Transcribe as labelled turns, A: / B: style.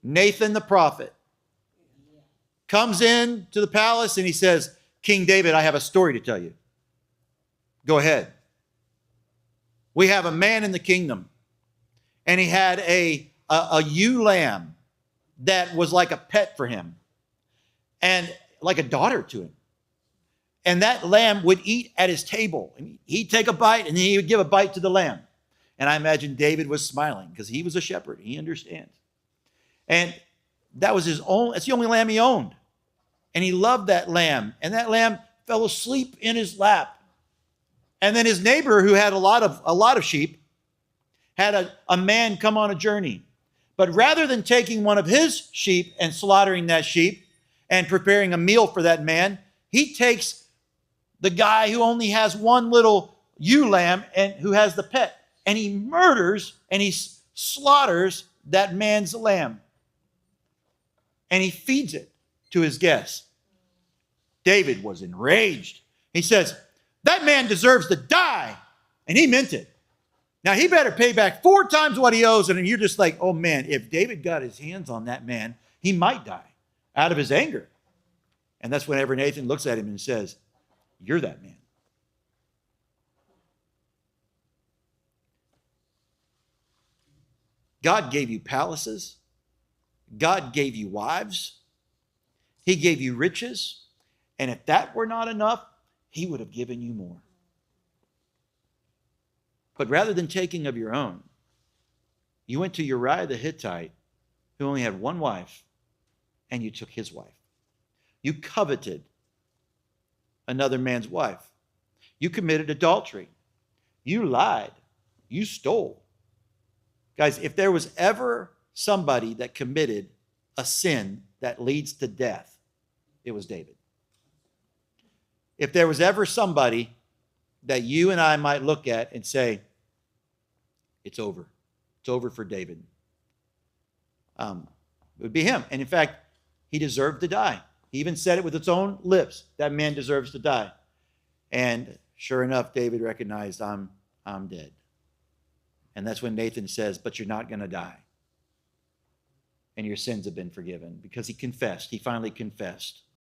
A: Nathan the prophet comes in to the palace and he says, King David, I have a story to tell you. Go ahead. We have a man in the kingdom, and he had a ewe lamb that was like a pet for him and like a daughter to him. And that lamb would eat at his table. And he'd take a bite and he would give a bite to the lamb. And I imagine David was smiling because he was a shepherd. He understands. And that was his own, that's the only lamb he owned. And he loved that lamb. And that lamb fell asleep in his lap. And then his neighbor, who had a lot of sheep, had a man come on a journey. But rather than taking one of his sheep and slaughtering that sheep and preparing a meal for that man, he takes the guy who only has one little ewe lamb and who has the pet, and he murders and he slaughters that man's lamb. And he feeds it to his guests. David was enraged. He says, that man deserves to die. And he meant it. Now he better pay back 4 times what he owes. And you're just like, oh man, if David got his hands on that man, he might die out of his anger. And that's whenever Nathan looks at him and says, you're that man. God gave you palaces. God gave you wives. He gave you riches. And if that were not enough, he would have given you more. But rather than taking of your own, you went to Uriah the Hittite, who only had one wife, and you took his wife. You coveted another man's wife. You committed adultery. You lied. You stole. Guys, if there was ever somebody that committed a sin that leads to death, it was David. If there was ever somebody that you and I might look at and say, it's over. It's over for David. It would be him. And in fact, he deserved to die. He even said it with its own lips. That man deserves to die. And sure enough, David recognized, I'm dead. And that's when Nathan says, but you're not going to die. And your sins have been forgiven, because he confessed. He finally confessed.